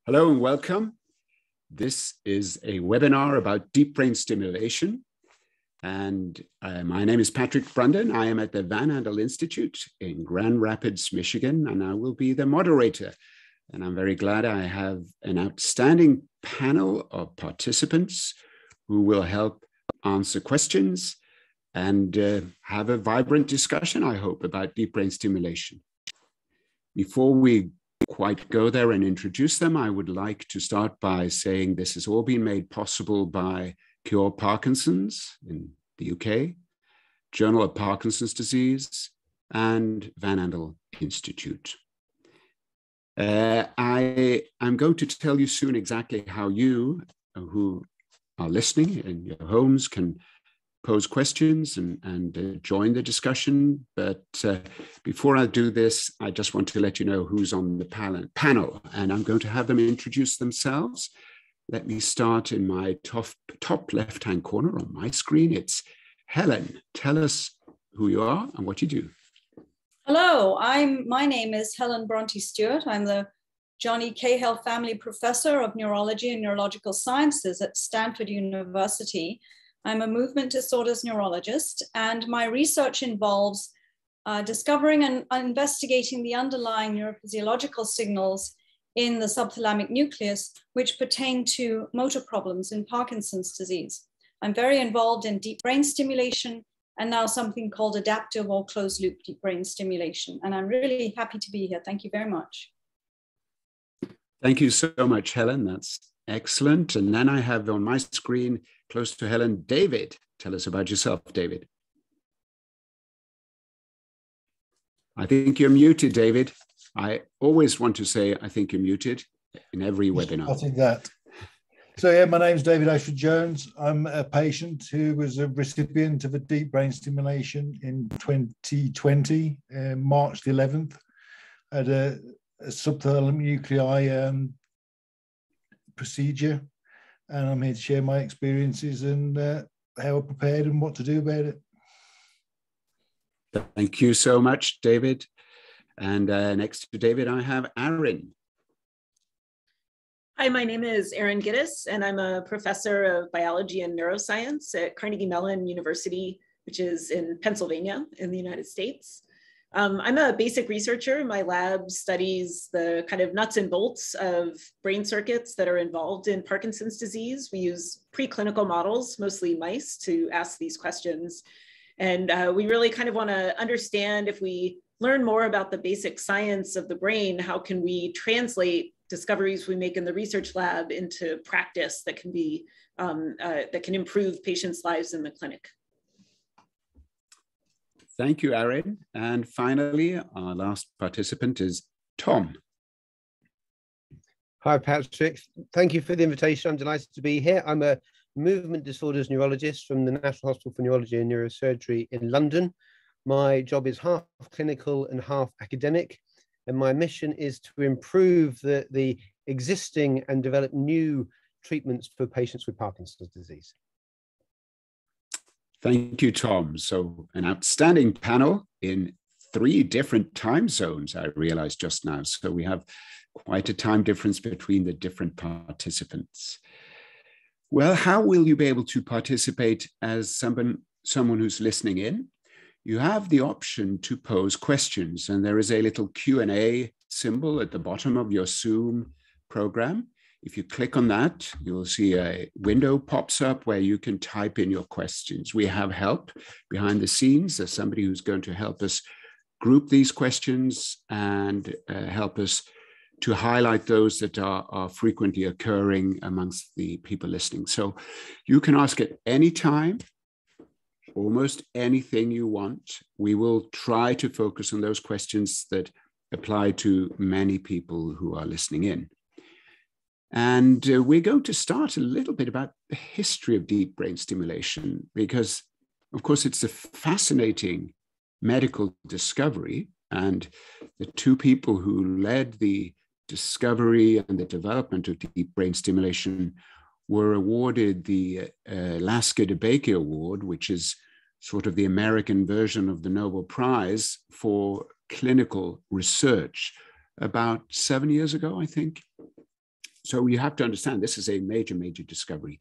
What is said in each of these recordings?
Hello and welcome. This is a webinar about deep brain stimulation. And my name is Patrick Brundon. I am at the Van Andel Institute in Grand Rapids, Michigan, and I will be the moderator. And I'm very glad I have an outstanding panel of participants who will help answer questions and have a vibrant discussion, I hope, about deep brain stimulation. Before we quite go there and introduce them, I would like to start by saying this has all been made possible by Cure Parkinson's in the UK, Journal of Parkinson's Disease, and Van Andel Institute. I am going to tell you soon exactly how you, who are listening in your homes, can pose questions and join the discussion. But before I do this, I just want to let you know who's on the panel, and I'm going to have them introduce themselves. Let me start in my top left-hand corner on my screen. It's Helen. Tell us who you are and what you do. Hello, my name is Helen Bronte-Stewart. I'm the Johnny Cahill Family Professor of Neurology and Neurological Sciences at Stanford University. I'm a movement disorders neurologist, and my research involves discovering and investigating the underlying neurophysiological signals in the subthalamic nucleus, which pertain to motor problems in Parkinson's disease. I'm very involved in deep brain stimulation and now something called adaptive or closed loop deep brain stimulation. And I'm really happy to be here. Thank you very much. Thank you so much, Helen. That's excellent. And then I have on my screen, close to Helen, David. Tell us about yourself, David. I think you're muted, David. I always want to say, I think you're muted in every webinar. I think that. So yeah, my name's David Ashford-Jones. I'm a patient who was a recipient of a deep brain stimulation in 2020, March the 11th, at a subthalamic nuclei procedure. And I'm here to share my experiences and how I prepared and what to do about it. Thank you so much, David. And next to David, I have Aaron. Hi, my name is Erin Giddis, and I'm a professor of biology and neuroscience at Carnegie Mellon University, which is in Pennsylvania in the United States. I'm a basic researcher. My lab studies the kind of nuts and bolts of brain circuits that are involved in Parkinson's disease. We use preclinical models, mostly mice, to ask these questions. And we really kind of want to understand, if we learn more about the basic science of the brain, how can we translate discoveries we make in the research lab into practice that can be that can improve patients' lives in the clinic. Thank you, Aaron. And finally, our last participant is Tom. Hi, Patrick. Thank you for the invitation. I'm delighted to be here. I'm a movement disorders neurologist from the National Hospital for Neurology and Neurosurgery in London. My job is half clinical and half academic, and my mission is to improve the existing and develop new treatments for patients with Parkinson's disease. Thank you, Tom. So an outstanding panel in 3 different time zones, I realized just now. So we have quite a time difference between the different participants. Well, how will you be able to participate as someone who's listening in? You have the option to pose questions, and there is a little Q&A symbol at the bottom of your Zoom program. If you click on that, you'll see a window pops up where you can type in your questions. We have help behind the scenes. There's somebody who's going to help us group these questions and help us to highlight those that are frequently occurring amongst the people listening. So you can ask at any time, almost anything you want. We will try to focus on those questions that apply to many people who are listening in. And we're going to start a little bit about the history of deep brain stimulation, because, of course, it's a fascinating medical discovery. And the 2 people who led the discovery and the development of deep brain stimulation were awarded the Lasker-DeBakey Award, which is sort of the American version of the Nobel Prize for clinical research, about 7 years ago, I think. So you have to understand this is a major, major discovery.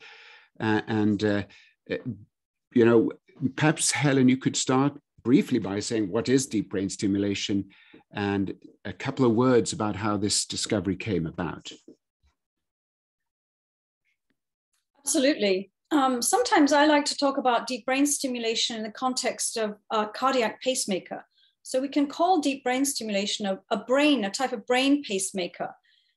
You know, perhaps Helen, you could start briefly by saying what is deep brain stimulation and a couple of words about how this discovery came about. Absolutely. Sometimes I like to talk about deep brain stimulation in the context of a cardiac pacemaker. So we can call deep brain stimulation a type of brain pacemaker.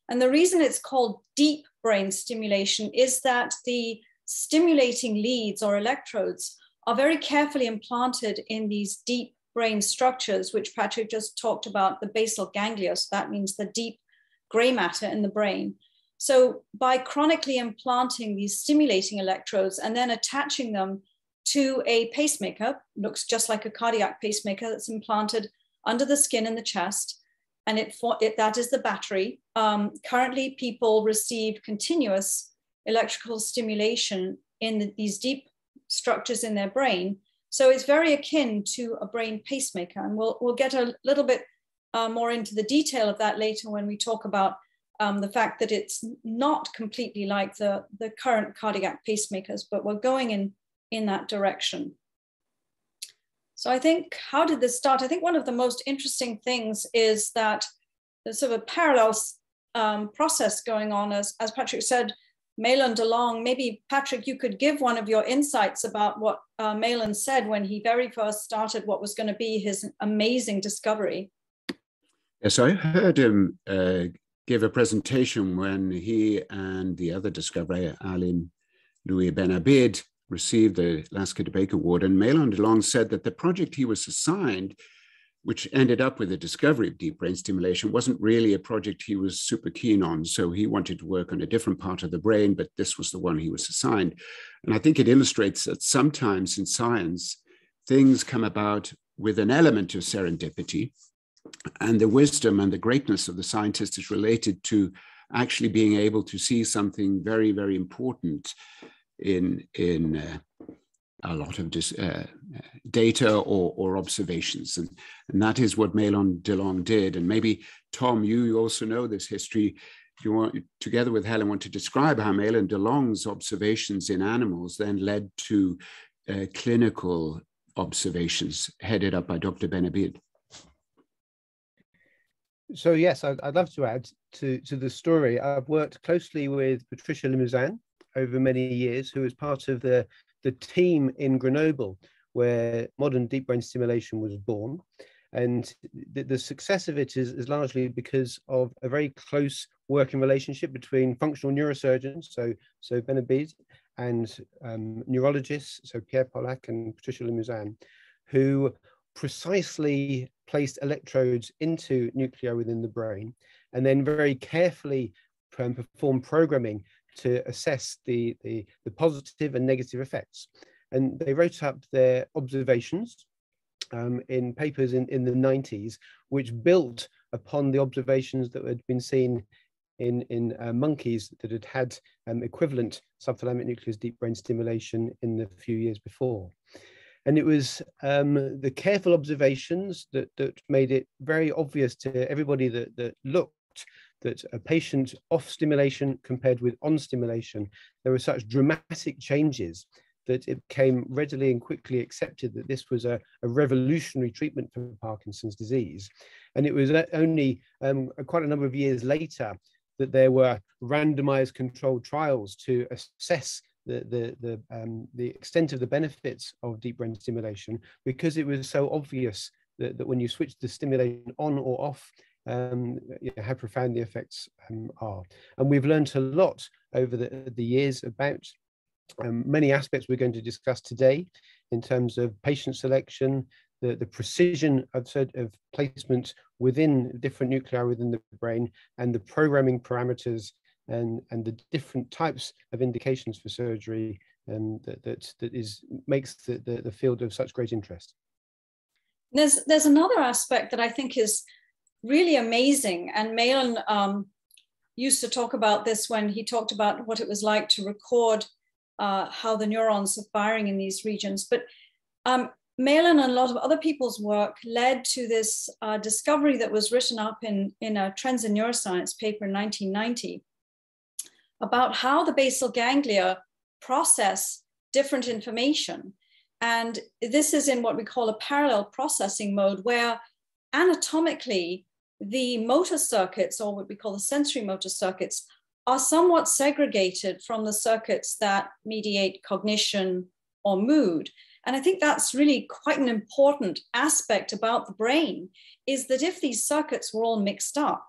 And the reason it's called deep brain stimulation is that the stimulating leads or electrodes are very carefully implanted in these deep brain structures, which Patrick just talked about, the basal ganglia. So that means the deep gray matter in the brain. So by chronically implanting these stimulating electrodes and then attaching them to a pacemaker, looks just like a cardiac pacemaker that's implanted under the skin in the chest, and that is the battery. Currently, people receive continuous electrical stimulation in these deep structures in their brain. So it's very akin to a brain pacemaker. And we'll get a little bit more into the detail of that later when we talk about the fact that it's not completely like the current cardiac pacemakers, but we're going in that direction. So I think, how did this start? I think one of the most interesting things is that there's sort of a parallel process going on, as Patrick said, Mahlon DeLong. Maybe Patrick, you could give one of your insights about what Mahlon said when he very first started what was going to be his amazing discovery. Yes, I heard him give a presentation when he and the other discoverer, Alain Louis Ben-Abid, received the Lasker DeBakey Award. And Mahlon DeLong said that the project he was assigned, which ended up with the discovery of deep brain stimulation, wasn't really a project he was super keen on. So he wanted to work on a different part of the brain, but this was the one he was assigned. And I think it illustrates that sometimes in science, things come about with an element of serendipity, and the wisdom and the greatness of the scientist is related to actually being able to see something very, very important in a lot of data or observations. And that is what Mahlon DeLong did. And maybe, Tom, you also know this history. You want, together with Helen, want to describe how Mahlon DeLong's observations in animals then led to clinical observations headed up by Dr. Ben-Abid. So yes, I'd love to add to the story. I've worked closely with Patricia Limousin over many years, who was part of the team in Grenoble, where modern deep brain stimulation was born. And the success of it is largely because of a very close working relationship between functional neurosurgeons, so Ben-Abid, and neurologists, so Pierre Pollack and Patricia Limousin, who precisely placed electrodes into nuclei within the brain and then very carefully performed programming to assess the positive and negative effects. And they wrote up their observations in papers in the 90s, which built upon the observations that had been seen in monkeys that had equivalent subthalamic nucleus deep brain stimulation in the few years before. And it was the careful observations that made it very obvious to everybody that looked that a patient off stimulation compared with on stimulation, there were such dramatic changes that it became readily and quickly accepted that this was a revolutionary treatment for Parkinson's disease. And it was only quite a number of years later that there were randomized controlled trials to assess the extent of the benefits of deep brain stimulation, because it was so obvious that when you switch the stimulation on or off, how profound the effects are. And we've learned a lot over the years about many aspects we're going to discuss today in terms of patient selection, the precision of placement within different nuclei within the brain, and the programming parameters and the different types of indications for surgery makes the field of such great interest. There's another aspect that I think is really amazing, and Mahlon used to talk about this when he talked about what it was like to record how the neurons are firing in these regions. But Mahlon and a lot of other people's work led to this discovery that was written up in a Trends in Neuroscience paper in 1990, about how the basal ganglia process different information. And this is in what we call a parallel processing mode, where anatomically the motor circuits, or what we call the sensory motor circuits, are somewhat segregated from the circuits that mediate cognition or mood. And I think that's really quite an important aspect about the brain, is that if these circuits were all mixed up,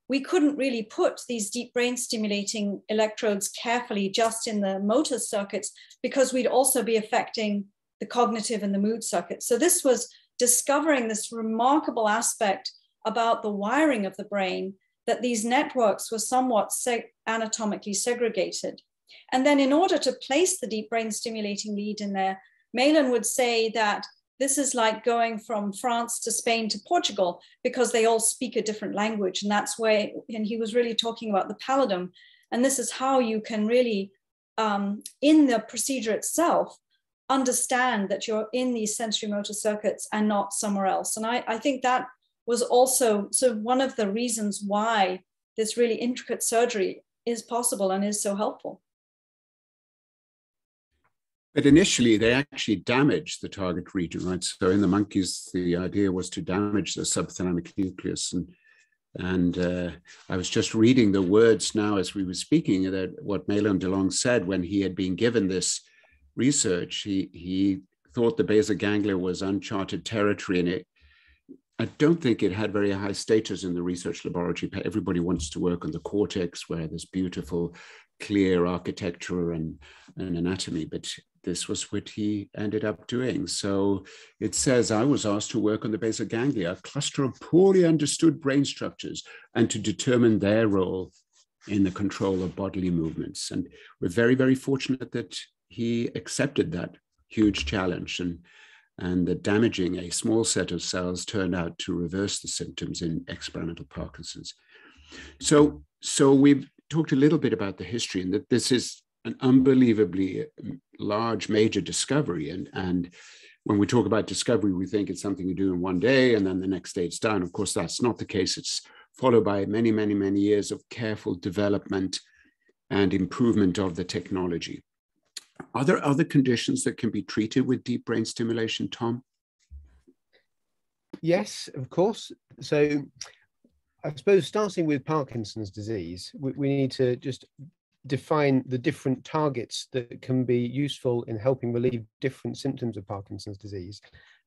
we couldn't really put these deep brain stimulating electrodes carefully just in the motor circuits, because we'd also be affecting the cognitive and the mood circuits. So this was discovering this remarkable aspect about the wiring of the brain, that these networks were somewhat anatomically segregated. And then in order to place the deep brain stimulating lead in there, Malin would say that this is like going from France to Spain to Portugal, because they all speak a different language. And that's where, and he was really talking about the pallidum. And this is how you can really, in the procedure itself, understand that you're in these sensory motor circuits and not somewhere else. And I think that was also sort of one of the reasons why this really intricate surgery is possible and is so helpful. But initially, they actually damaged the target region, right? So in the monkeys, the idea was to damage the subthalamic nucleus. And I was just reading the words now as we were speaking, that what Malin DeLong said when he had been given this research. He thought the basal ganglia was uncharted territory, and I don't think it had very high status in the research laboratory. Everybody wants to work on the cortex, where there's beautiful, clear architecture and anatomy, but this was what he ended up doing. So it says, I was asked to work on the basal ganglia, a cluster of poorly understood brain structures, and to determine their role in the control of bodily movements. And we're very, very fortunate that he accepted that huge challenge, and that damaging a small set of cells turned out to reverse the symptoms in experimental Parkinson's. So we've talked a little bit about the history, and that this is an unbelievably large, major discovery. And when we talk about discovery, we think it's something you do in one day and then the next day it's done. Of course, that's not the case. It's followed by many, many, many years of careful development and improvement of the technology. Are there other conditions that can be treated with deep brain stimulation, Tom? Yes, of course. So I suppose starting with Parkinson's disease, we need to just define the different targets that can be useful in helping relieve different symptoms of Parkinson's disease,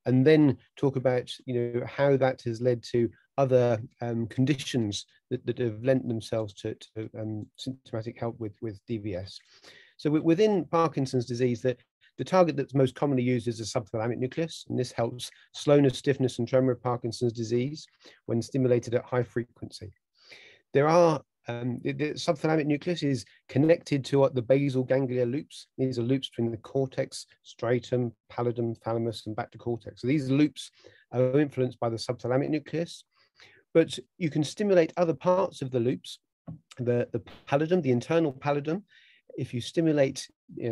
and then talk about how that has led to other conditions that have lent themselves to symptomatic help with DBS. So within Parkinson's disease, the target that's most commonly used is the subthalamic nucleus, and this helps slowness, stiffness, and tremor of Parkinson's disease when stimulated at high frequency. There are the subthalamic nucleus is connected to the basal ganglia loops. These are loops between the cortex, striatum, pallidum, thalamus, and back to cortex. So these loops are influenced by the subthalamic nucleus, but you can stimulate other parts of the loops, the pallidum, the internal pallidum. If you stimulate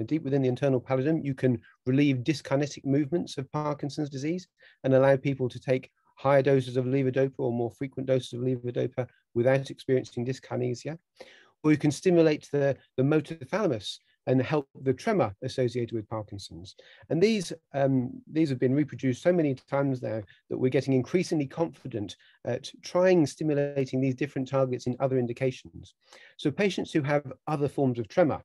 deep within the internal pallidum, you can relieve dyskinetic movements of Parkinson's disease and allow people to take higher doses of levodopa or more frequent doses of levodopa without experiencing dyskinesia. Or you can stimulate the motor thalamus and help the tremor associated with Parkinson's. And these have been reproduced so many times now that we're getting increasingly confident at trying stimulating these different targets in other indications. So patients who have other forms of tremor,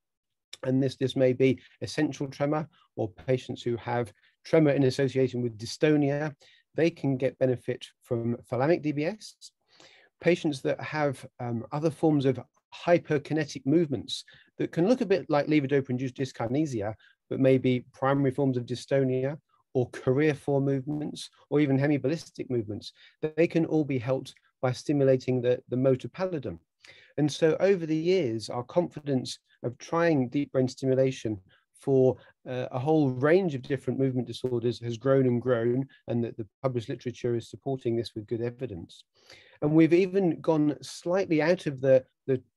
and this may be essential tremor, or patients who have tremor in association with dystonia, they can get benefit from thalamic DBS. Patients that have other forms of hyperkinetic movements that can look a bit like levodopa-induced dyskinesia, but maybe primary forms of dystonia or career form movements, or even hemiballistic movements, they can all be helped by stimulating the motor pallidum. And so over the years, our confidence of trying deep brain stimulation for a whole range of different movement disorders has grown and grown, and that the published literature is supporting this with good evidence. And we've even gone slightly out of the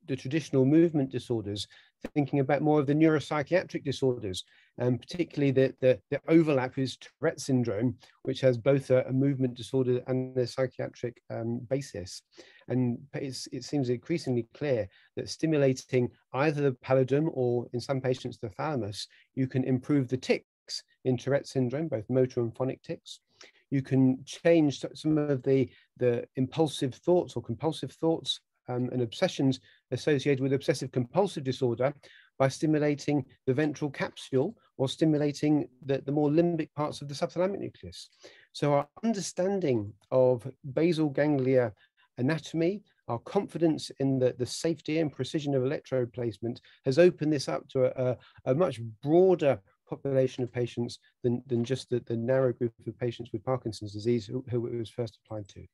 traditional movement disorders thinking about more of the neuropsychiatric disorders, and particularly the overlap is Tourette syndrome, which has both a movement disorder and a psychiatric basis. And it seems increasingly clear that stimulating either the pallidum or, in some patients, the thalamus, you can improve the tics in Tourette syndrome, both motor and phonic tics. You can change some of the impulsive thoughts or compulsive thoughts and obsessions associated with obsessive compulsive disorder by stimulating the ventral capsule or stimulating the more limbic parts of the subthalamic nucleus. So our understanding of basal ganglia anatomy, our confidence in the safety and precision of electrode placement has opened this up to a much broader population of patients than just the narrow group of patients with Parkinson's disease who it was first applied to.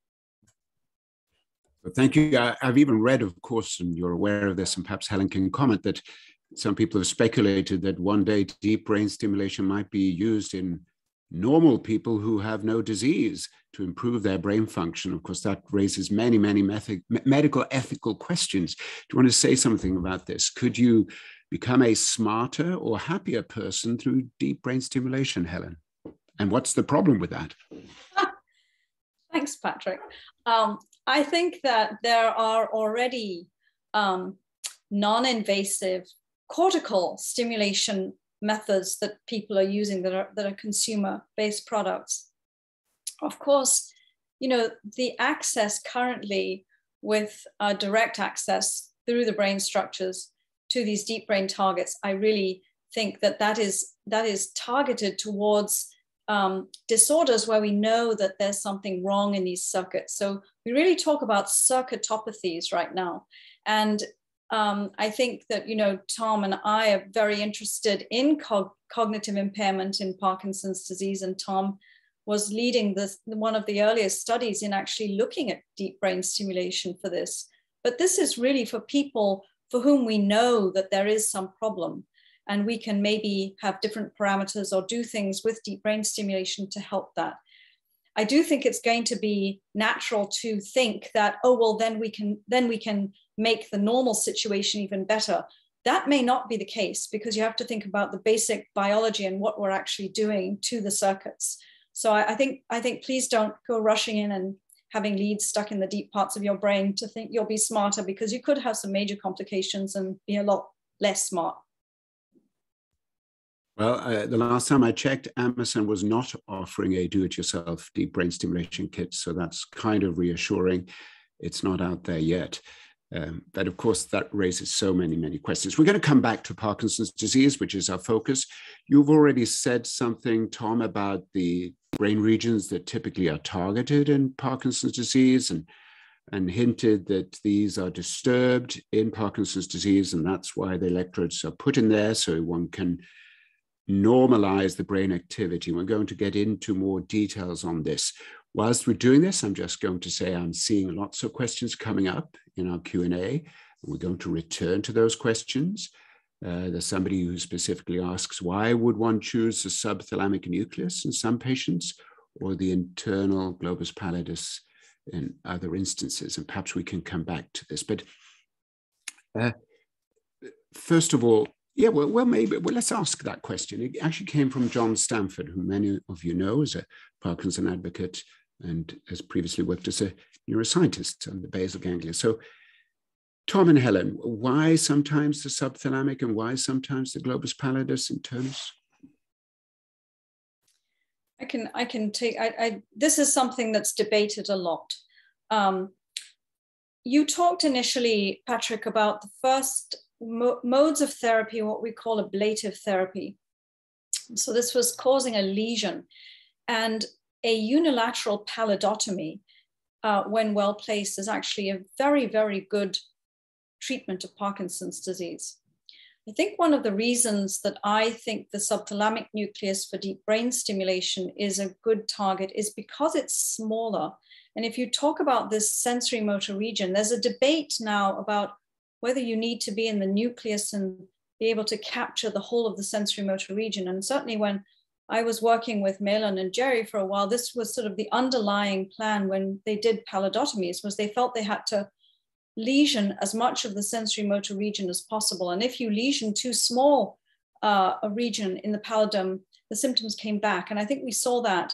Thank you. I've even read, of course, and you're aware of this, and perhaps Helen can comment, that some people have speculated that one day deep brain stimulation might be used in normal people who have no disease to improve their brain function. Of course, that raises many, many medical ethical questions. Do you want to say something about this? Could you become a smarter or happier person through deep brain stimulation, Helen? And what's the problem with that? Thanks, Patrick. I think that there are already non-invasive cortical stimulation methods that people are using that are consumer-based products. Of course, you know, the access currently with direct access through the brain structures to these deep brain targets, I really think that is targeted towards disorders where we know that there's something wrong in these circuits. So we really talk about circuitopathies right now. And I think that, you know, Tom and I are very interested in cognitive impairment in Parkinson's disease, and Tom was leading one of the earliest studies in actually looking at deep brain stimulation for this. But this is really for people for whom we know that there is some problem, and we can maybe have different parameters or do things with deep brain stimulation to help that. I do think it's going to be natural to think that, oh, well, then we can make the normal situation even better. That may not be the case, because you have to think about the basic biology and what we're actually doing to the circuits. So I think please don't go rushing in and having leads stuck in the deep parts of your brain to think you'll be smarter, because you could have some major complications and be a lot less smart. Well, the last time I checked, Amazon was not offering a do-it-yourself deep brain stimulation kit, so that's kind of reassuring. It's not out there yet. But of course, that raises so many questions. We're going to come back to Parkinson's disease, which is our focus. You've already said something, Tom, about the brain regions that typically are targeted in Parkinson's disease, and hinted that these are disturbed in Parkinson's disease, and that's why the electrodes are put in there, so one can normalize the brain activity. We're going to get into more details on this. Whilst we're doing this, I'm just going to say I'm seeing lots of questions coming up in our Q&A. We're going to return to those questions. There's somebody who specifically asks, why would one choose the subthalamic nucleus in some patients or the internal globus pallidus in other instances? And perhaps we can come back to this. But first of all, yeah, well, let's ask that question. It actually came from John Stanford, who many of you know is a Parkinson advocate and has previously worked as a neuroscientist on the basal ganglia. So, Tom and Helen, why sometimes the subthalamic and why sometimes the globus pallidus internus? I can take. This is something that's debated a lot. You talked initially, Patrick, about the first modes of therapy, what we call ablative therapy. So this was causing a lesion, and a unilateral pallidotomy, when well placed, is actually a very good treatment of Parkinson's disease. I think one of the reasons that I think the subthalamic nucleus for deep brain stimulation is a good target is because it's smaller. And if you talk about this sensory motor region, there's a debate now about whether you need to be in the nucleus and be able to capture the whole of the sensory motor region. And certainly when I was working with Malin and Jerry for a while, this was sort of the underlying plan when they did pallidotomies, was they felt they had to lesion as much of the sensory motor region as possible. And if you lesion too small a region in the pallidum, the symptoms came back. And I think we saw that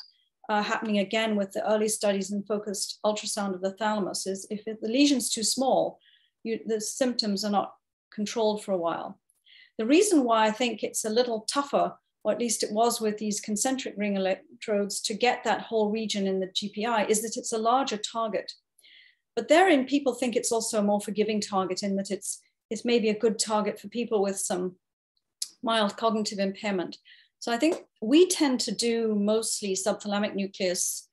happening again with the early studies in focused ultrasound of the thalamus, is if the lesion's too small, the symptoms are not controlled for a while. The reason why I think it's a little tougher, or at least it was with these concentric ring electrodes, to get that whole region in the GPI is that it's a larger target. But therein, people think it's also a more forgiving target, in that it's maybe a good target for people with some mild cognitive impairment. So I think we tend to do mostly subthalamic nucleus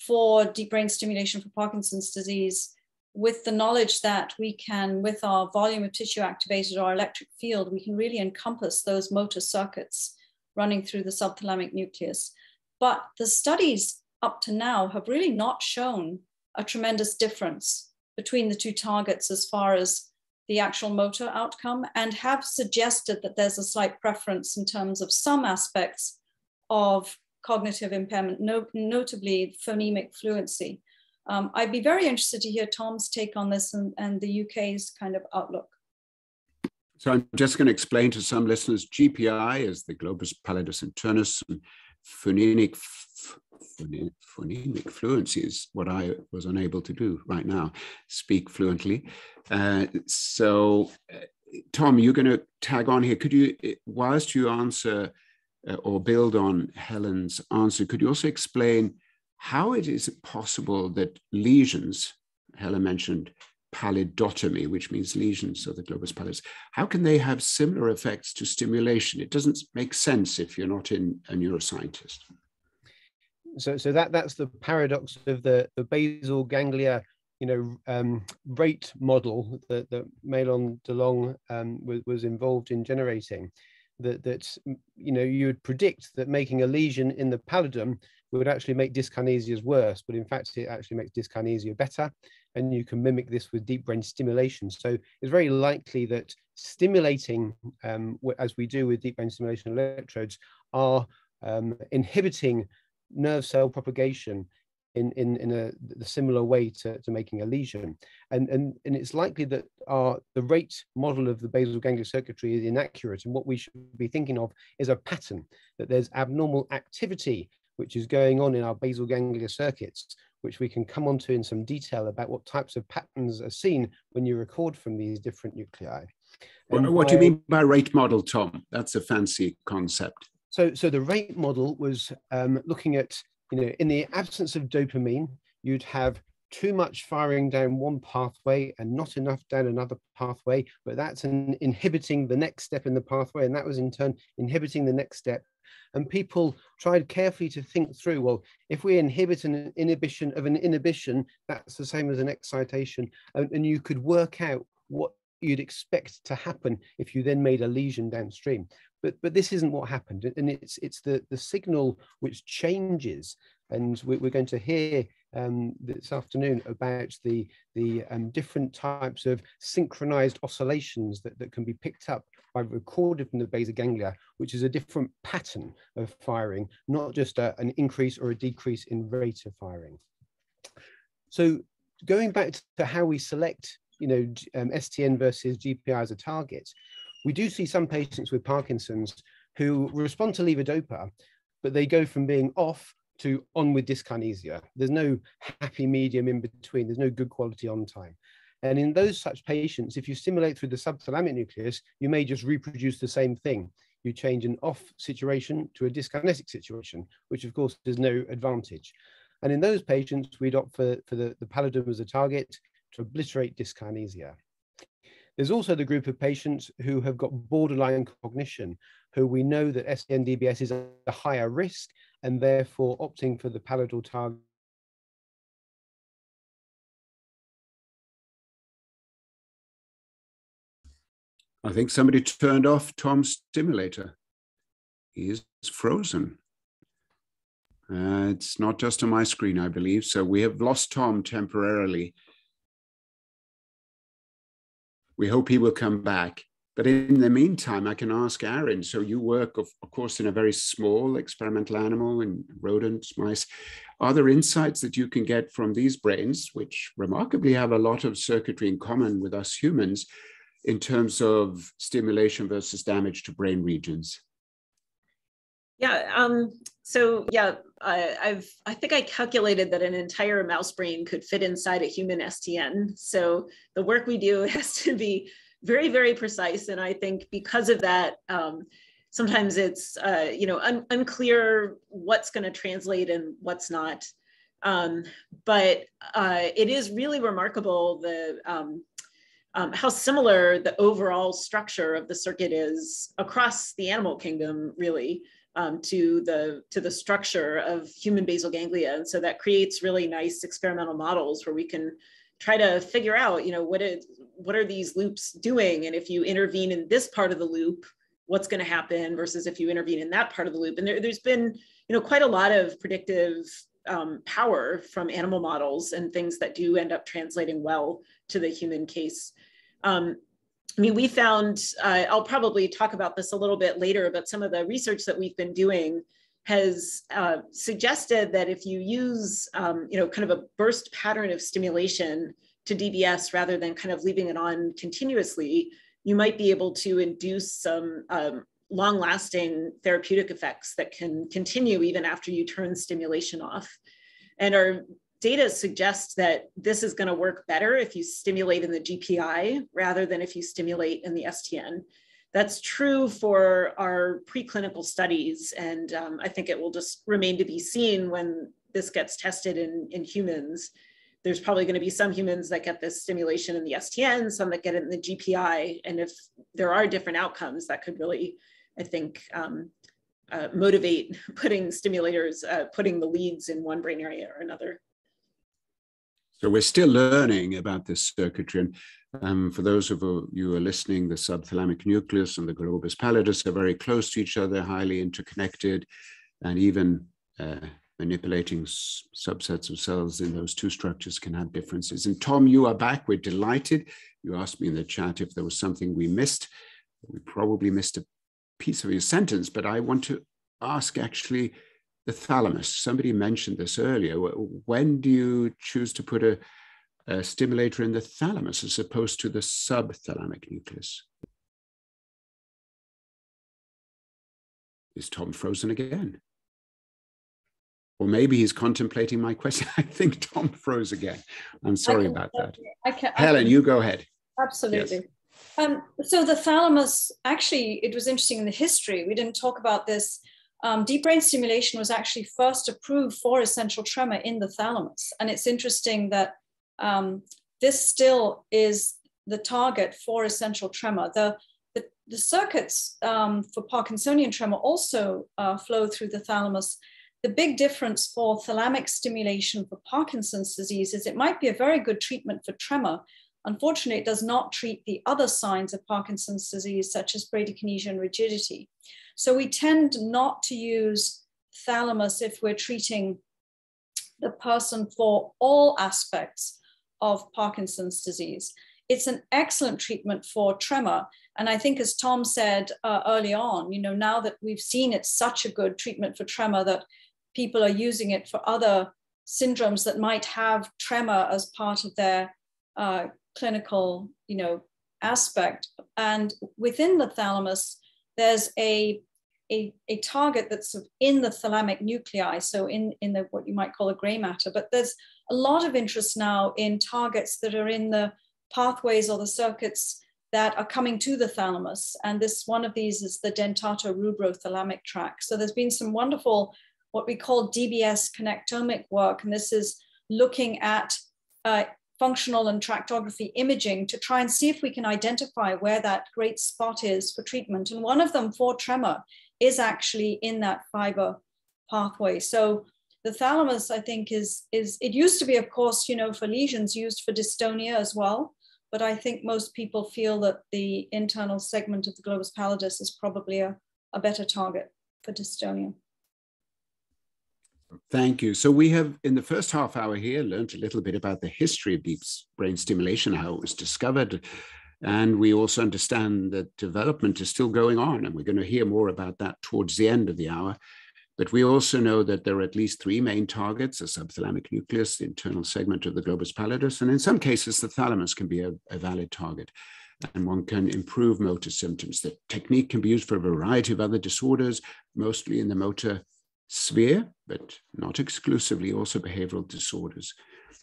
for deep brain stimulation for Parkinson's disease, with the knowledge that we can, with our volume of tissue activated or electric field, we can really encompass those motor circuits running through the subthalamic nucleus. But the studies up to now have really not shown a tremendous difference between the two targets as far as the actual motor outcome, and have suggested that there's a slight preference in terms of some aspects of cognitive impairment, notably phonemic fluency. I'd be very interested to hear Tom's take on this and the UK's kind of outlook. So I'm just going to explain to some listeners, GPI is the globus, pallidus, and turnus, and phonemic fluency is what I was unable to do right now, speak fluently. So Tom, you're going to tag on here. Could you, whilst you answer or build on Helen's answer, could you also explain how it is possible that lesions, Helen mentioned pallidotomy, which means lesions of the globus pallidus, how can they have similar effects to stimulation? It doesn't make sense if you're not a neuroscientist. So that's the paradox of the basal ganglia, rate model that Mahlon DeLong was involved in generating. That you would predict that making a lesion in the pallidum would actually make dyskinesias worse, but in fact it actually makes dyskinesia better, and you can mimic this with deep brain stimulation. So it's very likely that stimulating, as we do with deep brain stimulation electrodes, are inhibiting nerve cell propagation in a similar way to making a lesion. And it's likely that the rate model of the basal ganglia circuitry is inaccurate, and what we should be thinking of is a pattern, that there's abnormal activity which is going on in our basal ganglia circuits, which we can come onto in some detail about what types of patterns are seen when you record from these different nuclei. What do you mean by rate model, Tom? That's a fancy concept. So the rate model was looking at, in the absence of dopamine, you'd have too much firing down one pathway and not enough down another pathway, but that's inhibiting the next step in the pathway, and that was in turn inhibiting the next step. And people tried carefully to think through, well, if we inhibit an inhibition of an inhibition, that's the same as an excitation, and you could work out what you'd expect to happen if you then made a lesion downstream. But this isn't what happened, and it's the signal which changes, and we're going to hear this afternoon about the different types of synchronized oscillations that can be picked up by recorded from the basal ganglia, which is a different pattern of firing, not just an increase or a decrease in rate of firing. So going back to how we select STN versus GPI as a target, we do see some patients with Parkinson's who respond to levodopa, but they go from being off to on with dyskinesia. There's no happy medium in between. There's no good quality on time. And in those such patients, if you stimulate through the subthalamic nucleus, you may just reproduce the same thing. You change an off situation to a dyskinetic situation, which of course is no advantage. And in those patients, we'd opt for the pallidum as a target to obliterate dyskinesia. There's also the group of patients who have got borderline cognition, who we know that STN-DBS is a higher risk, and therefore opting for the pallidal target. I think somebody turned off Tom's stimulator. He is frozen. It's not just on my screen, I believe. So we have lost Tom temporarily. We hope he will come back. But in the meantime, I can ask Aaron, so you work, of course, in a very small experimental animal, in rodents, mice. Are there insights that you can get from these brains, which remarkably have a lot of circuitry in common with us humans, in terms of stimulation versus damage to brain regions? Yeah, so yeah, I think I calculated that an entire mouse brain could fit inside a human STN. So the work we do has to be very, very precise. And I think because of that, sometimes it's unclear what's going to translate and what's not. But it is really remarkable how similar the overall structure of the circuit is across the animal kingdom, really, to the structure of human basal ganglia. And so that creates really nice experimental models where we can try to figure out, what are these loops doing? And if you intervene in this part of the loop, what's going to happen versus if you intervene in that part of the loop. And there's been, quite a lot of predictive power from animal models and things that do end up translating well to the human case. We found, I'll probably talk about this a little bit later, but some of the research that we've been doing has suggested that if you use, kind of a burst pattern of stimulation to DBS rather than kind of leaving it on continuously, you might be able to induce some long-lasting therapeutic effects that can continue even after you turn stimulation off. And our data suggests that this is going to work better if you stimulate in the GPI rather than if you stimulate in the STN. That's true for our preclinical studies, and I think it will just remain to be seen when this gets tested in humans. There's probably going to be some humans that get this stimulation in the STN, some that get it in the GPI, and if there are different outcomes, that could really, I think, motivate putting stimulators, putting the leads in one brain area or another. So we're still learning about this circuitry. And for those of you who are listening, the subthalamic nucleus and the globus pallidus are very close to each other, highly interconnected, and even manipulating subsets of cells in those two structures can have differences. And Tom, you are back. We're delighted. You asked me in the chat if there was something we missed. We probably missed a piece of your sentence, but I want to ask actually the thalamus. Somebody mentioned this earlier. When do you choose to put a stimulator in the thalamus as opposed to the subthalamic nucleus? Is Tom frozen again? Or maybe he's contemplating my question. I think Tom froze again. I'm sorry about that. Helen, you go ahead. Absolutely. Yes. So the thalamus, actually, it was interesting in the history. We didn't talk about this. Deep brain stimulation was actually first approved for essential tremor in the thalamus. And it's interesting that this still is the target for essential tremor. The circuits for Parkinsonian tremor also flow through the thalamus. The big difference for thalamic stimulation for Parkinson's disease is it might be a very good treatment for tremor. Unfortunately, it does not treat the other signs of Parkinson's disease, such as bradykinesia and rigidity. So we tend not to use thalamus if we're treating the person for all aspects of Parkinson's disease. It's an excellent treatment for tremor. And I think, as Tom said early on, now that we've seen it's such a good treatment for tremor that people are using it for other syndromes that might have tremor as part of their clinical, aspect. And within the thalamus, there's a target that's in the thalamic nuclei, so in the what you might call the gray matter. But there's a lot of interest now in targets that are in the pathways or the circuits that are coming to the thalamus. And one of these is the dentato-rubrothalamic tract. So there's been some wonderful, what we call DBS connectomic work. And this is looking at functional and tractography imaging to try and see if we can identify where that great spot is for treatment. And one of them for tremor is actually in that fiber pathway. So the thalamus, I think, it used to be, of course, for lesions used for dystonia as well. But I think most people feel that the internal segment of the globus pallidus is probably a better target for dystonia. Thank you. So we have, in the first half hour here, learned a little bit about the history of deep brain stimulation, how it was discovered, And we also understand that development is still going on, and we're going to hear more about that towards the end of the hour. But we also know that there are at least three main targets: the subthalamic nucleus, the internal segment of the globus pallidus, and in some cases, the thalamus can be a valid target. And one can improve motor symptoms. The technique can be used for a variety of other disorders, mostly in the motor sphere, but not exclusively, also behavioral disorders.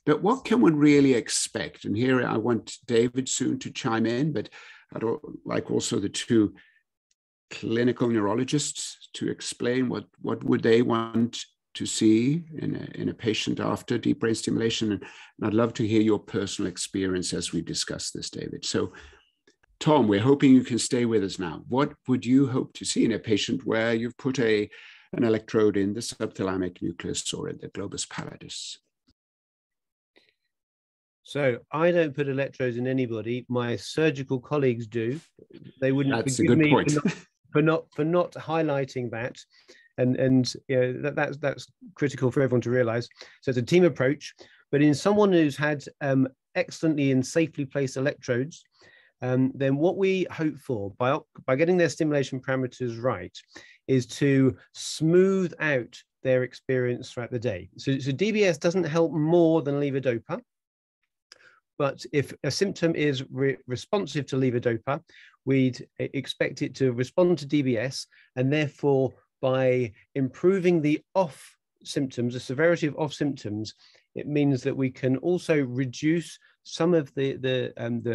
But what can one really expect? And here I want David soon to chime in, but I'd like also the two clinical neurologists to explain what would they want to see in a patient after deep brain stimulation. And I'd love to hear your personal experience as we discuss this, David. So Tom, we're hoping you can stay with us now. What would you hope to see in a patient where you've put an electrode in the subthalamic nucleus or in the globus pallidus? So I don't put electrodes in anybody. My surgical colleagues do. They wouldn't forgive me for not highlighting that. And you know, that's critical for everyone to realize. So it's a team approach. But in someone who's had excellently and safely placed electrodes, then what we hope for by getting their stimulation parameters right is to smooth out their experience throughout the day. So DBS doesn't help more than levodopa. But if a symptom is responsive to levodopa, we'd expect it to respond to DBS, and therefore by improving the off symptoms, the severity of off symptoms, it means that we can also reduce some of the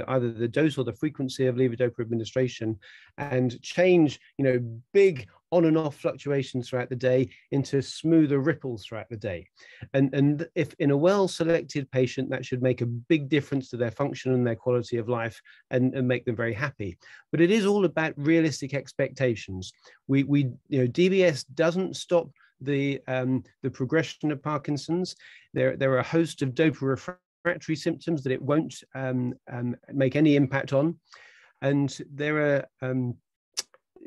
either the dose or the frequency of levodopa administration, and change, you know, big on and off fluctuations throughout the day into smoother ripples throughout the day. And if in a well-selected patient, that should make a big difference to their function and their quality of life, and make them very happy. But it is all about realistic expectations. You know, DBS doesn't stop the progression of Parkinson's. There are a host of dopa refractory symptoms that it won't make any impact on, and there are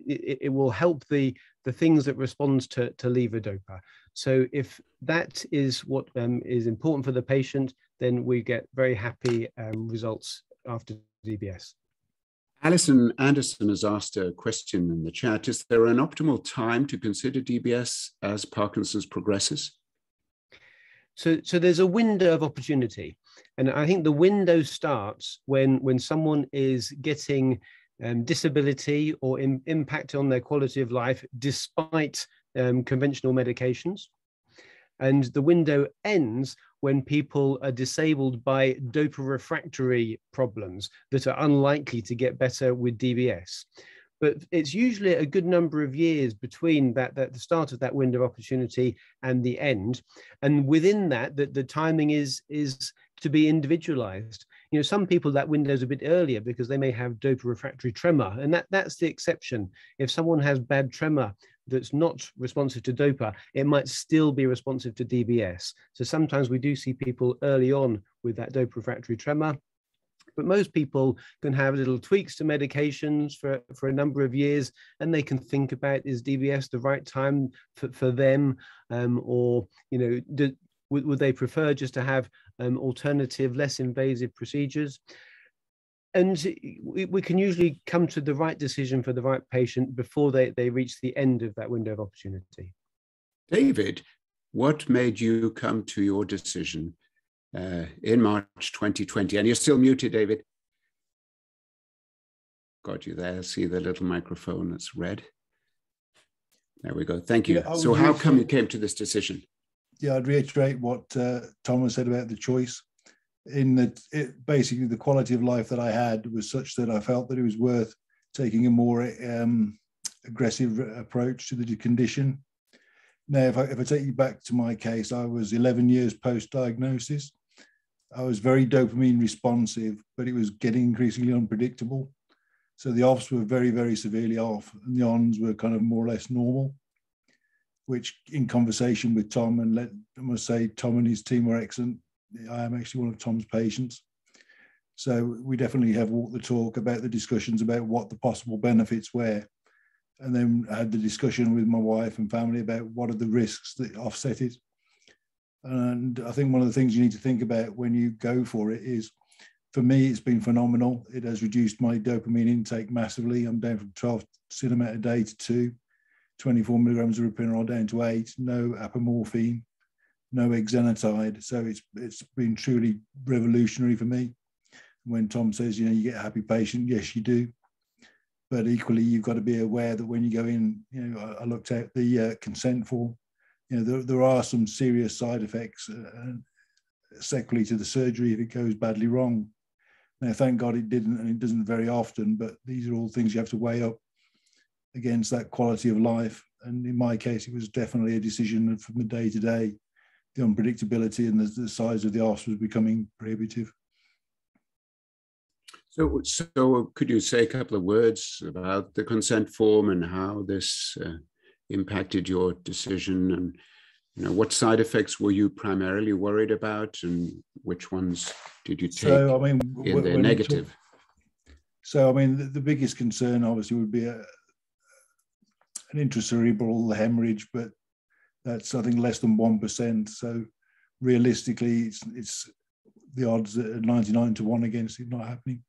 it will help the things that responds to levodopa. So if that is what is important for the patient, then we get very happy results after DBS. Alison Anderson has asked a question in the chat. Is there an optimal time to consider DBS as Parkinson's progresses? So there's a window of opportunity. And I think the window starts when someone is getting disability or impact on their quality of life despite conventional medications. And the window ends when people are disabled by dopa refractory problems that are unlikely to get better with DBS. But it's usually a good number of years between the start of that window of opportunity and the end. And within that, the timing is to be individualized. You know, some people, that window is a bit earlier because they may have dopa refractory tremor, and that's the exception. If someone has bad tremor that's not responsive to dopa, it might still be responsive to DBS. So sometimes we do see people early on with that dopa refractory tremor. But most people can have little tweaks to medications for a number of years, and they can think about, is DBS the right time for them, or, you know, would they prefer just to have alternative, less invasive procedures? And we can usually come to the right decision for the right patient before they reach the end of that window of opportunity. David, what made you come to your decision in March 2020? And you're still muted, David. Got you there. See the little microphone that's red. There we go. Thank you. Yeah, so how come you came to this decision? Yeah, I'd reiterate what Thomas said about the choice. Basically, the quality of life that I had was such that I felt that it was worth taking a more aggressive approach to the condition. Now, if I take you back to my case, I was 11 years post-diagnosis. I was very dopamine responsive, but it was getting increasingly unpredictable. So the offs were very, very severely off, and the ons were kind of more or less normal, which in conversation with Tom, and I must say, Tom and his team were excellent. I am actually one of Tom's patients. So we definitely have walked the talk about the discussions about what the possible benefits were. And then I had the discussion with my wife and family about what are the risks that offset it. And I think one of the things you need to think about when you go for it is, for me, it's been phenomenal. It has reduced my dopamine intake massively. I'm down from 12 cinema a day to 2, 24 milligrams of ropinirole down to 8, no apomorphine, no exenatide. So it's been truly revolutionary for me. When Tom says, you get a happy patient, yes, you do. But equally, you've got to be aware that when you go in, I looked at the consent form, there are some serious side effects, sequelae to the surgery if it goes badly wrong. Now, thank God it didn't, and it doesn't very often, but these are all things you have to weigh up against that quality of life. And in my case, it was definitely a decision from the day to day. The unpredictability and the size of the arse was becoming prohibitive. So could you say a couple of words about the consent form and how this impacted your decision, and what side effects were you primarily worried about, and which ones did you take in the negative? The biggest concern obviously would be an intracerebral hemorrhage, but that's, I think, less than 1%. So realistically, it's the odds are 99 to 1 against it not happening.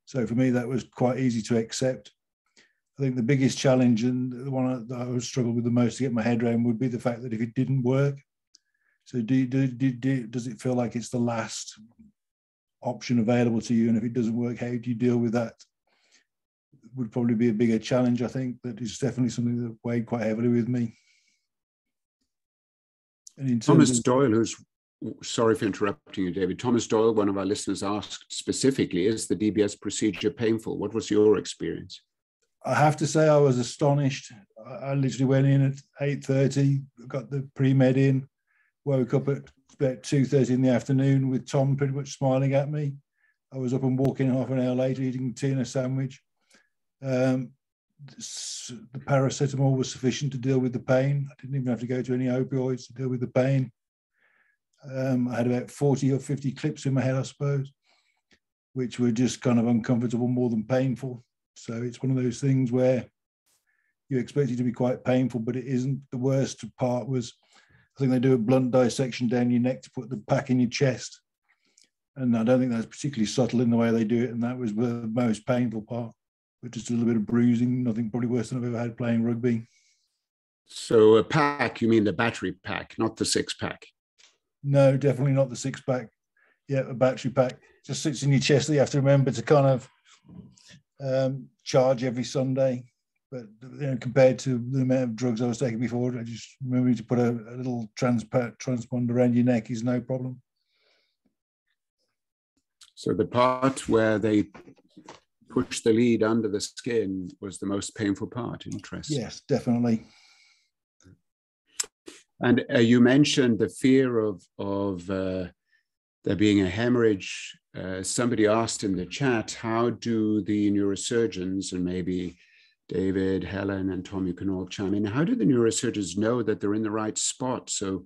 So for me, that was quite easy to accept. I think the biggest challenge, and the one that I would struggle with the most to get my head around, would be the fact that if it didn't work, so does it feel like it's the last option available to you? And if it doesn't work, how do you deal with that? Would probably be a bigger challenge. I think that is definitely something that weighed quite heavily with me. And in Thomas Doyle, who's, sorry for interrupting you, David. Thomas Doyle, one of our listeners, asked specifically, is the DBS procedure painful? What was your experience? I have to say I was astonished. I literally went in at 8:30, got the pre-med in, woke up at about 2:30 in the afternoon with Tom pretty much smiling at me. I was up and walking half an hour later, eating tea and a sandwich. The paracetamol was sufficient to deal with the pain. I didn't even have to go to any opioids to deal with the pain. I had about 40 or 50 clips in my head, I suppose, which were just kind of uncomfortable more than painful. So it's one of those things where you expect it to be quite painful, but it isn't. The worst part was, I think they do a blunt dissection down your neck to put the pack in your chest. And I don't think that's particularly subtle in the way they do it. And that was the most painful part, but just a little bit of bruising, nothing probably worse than I've ever had playing rugby. So a pack, you mean the battery pack, not the 6-pack? No, definitely not the 6-pack. Yeah, a battery pack. Just sits in your chest that you have to remember to kind of charge every Sunday. But compared to the amount of drugs I was taking before, I just remember to put a little transponder around your neck is no problem. So the part where they push the lead under the skin was the most painful part. Interesting. Yes, definitely. And you mentioned the fear of there being a hemorrhage. Somebody asked in the chat, how do the neurosurgeons, and maybe David, Helen, and Tom, you can all chime in, how do the neurosurgeons know that they're in the right spot? So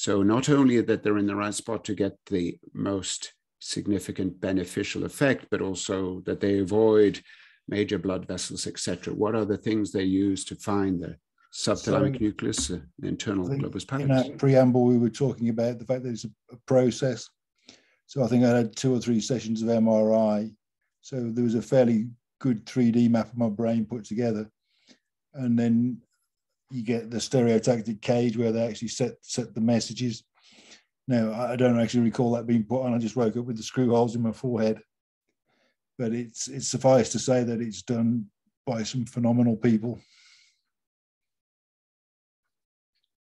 not only that they're in the right spot to get the most significant beneficial effect, but also that they avoid major blood vessels, etc. What are the things they use to find the subthalamic nucleus, the internal globus pallidus? In that preamble, we were talking about the fact that it's a process. So I think I had 2 or 3 sessions of MRI. So there was a fairly good 3D map of my brain put together. And then you get the stereotactic cage where they actually set the messages. Now, I don't actually recall that being put on. I just woke up with the screw holes in my forehead. But it's suffice to say that it's done by some phenomenal people.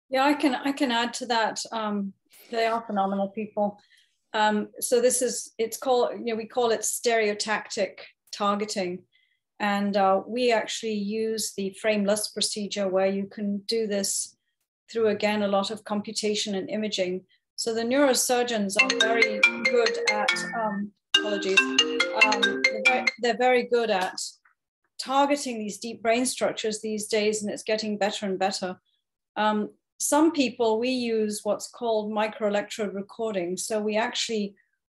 Yeah, I can add to that. They are phenomenal people. So it's called, we call it stereotactic targeting. And we actually use the frameless procedure where you can do this through, again, a lot of computation and imaging. So the neurosurgeons are very good at, they're very good at targeting these deep brain structures these days, and it's getting better and better. Some people, we use what's called microelectrode recording. So we actually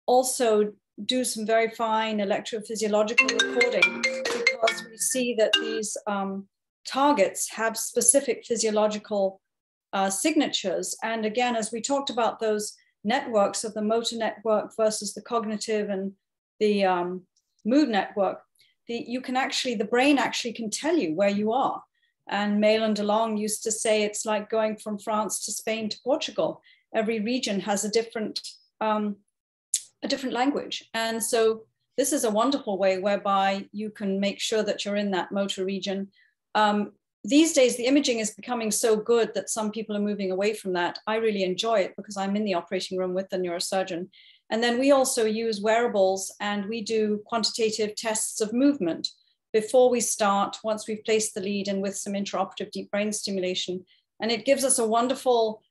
also do some very fine electrophysiological recording because we see that these targets have specific physiological signatures. And again, as we talked about those networks of the motor network versus the cognitive and mood network, the brain actually can tell you where you are. And Malin DeLong used to say it's like going from France to Spain to Portugal. Every region has a different language. And so this is a wonderful way whereby you can make sure that you're in that motor region. These days, the imaging is becoming so good that some people are moving away from that. I really enjoy it because I'm in the operating room with the neurosurgeon. And then we also use wearables, and we do quantitative tests of movement before we start, once we've placed the lead in with some intraoperative deep brain stimulation. And it gives us a wonderful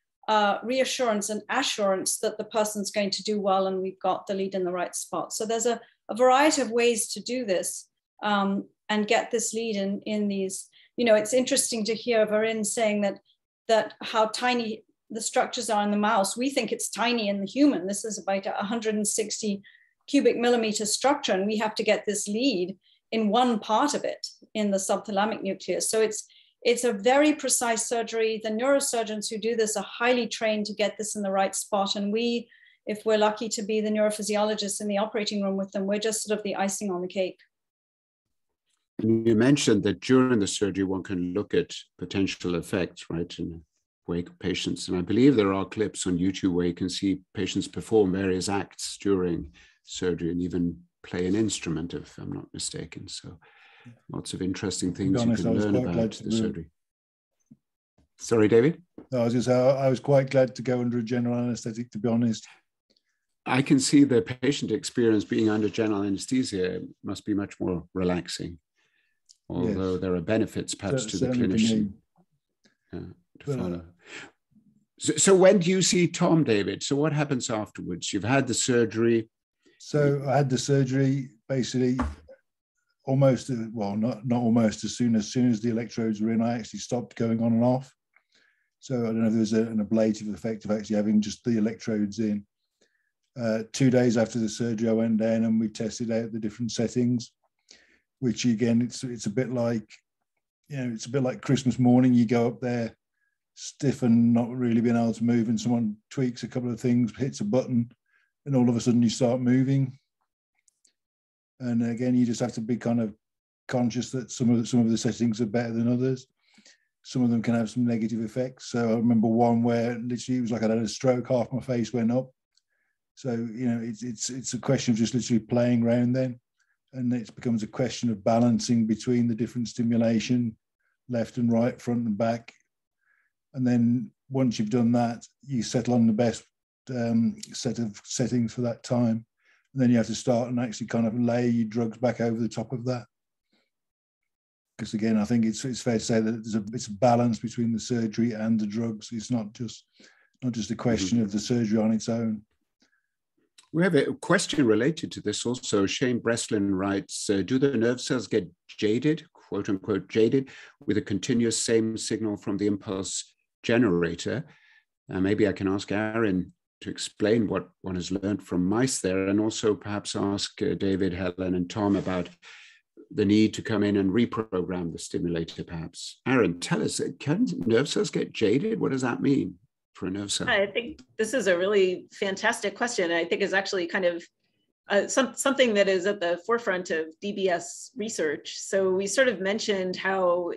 reassurance and assurance that the person's going to do well and we've got the lead in the right spot. So there's a variety of ways to do this and get this lead in these. You know, it's interesting to hear Varin saying that how tiny the structures are in the mouse. We think it's tiny in the human. This is about 160 cubic millimeter structure, and we have to get this lead in one part of it, in the subthalamic nucleus. So it's a very precise surgery. The neurosurgeons who do this are highly trained to get this in the right spot. And we, if we're lucky to be the neurophysiologists in the operating room with them, we're just sort of the icing on the cake. You mentioned that during the surgery, one can look at potential effects, right, in wake patients. And I believe there are clips on YouTube where you can see patients perform various acts during surgery and even play an instrument, if I'm not mistaken. So lots of interesting things you can learn about the surgery. Sorry, David? No, I was quite glad to go under a general anesthetic, to be honest. I can see the patient experience being under general anesthesia must be much more relaxing. Although there are benefits perhaps to the clinician to follow. So when do you see Tom, David? So what happens afterwards? You've had the surgery. So I had the surgery basically almost, well, not almost, as soon as the electrodes were in, I actually stopped going on and off. So I don't know if there was an ablative effect of actually having just the electrodes in. 2 days after the surgery, I went down and we tested out the different settings, which again, it's a bit like, you know, it's a bit like Christmas morning. You go up there stiff and not really being able to move, and someone tweaks a couple of things, hits a button, and all of a sudden you start moving. And again, you just have to be kind of conscious that some of the settings are better than others. Some of them can have some negative effects. So I remember one where literally it was like I had a stroke, half my face went up. So, you know, it's a question of just literally playing around then. And it becomes a question of balancing between the different stimulation, left and right, front and back. And then once you've done that, you settle on the best set of settings for that time. And then you have to start and actually kind of lay your drugs back over the top of that. Because again, I think it's fair to say that it's a balance between the surgery and the drugs. It's not just a question of the surgery on its own. We have a question related to this also. Shane Breslin writes, do the nerve cells get jaded, quote unquote jaded, with a continuous same signal from the impulse generator? Maybe I can ask Aaron to explain what one has learned from mice there, and also perhaps ask David, Helen, and Tom about the need to come in and reprogram the stimulator, perhaps. Aaron, tell us, can nerve cells get jaded? What does that mean for a nerve cell? I think this is a really fantastic question. I think is actually kind of something that is at the forefront of DBS research. So we sort of mentioned how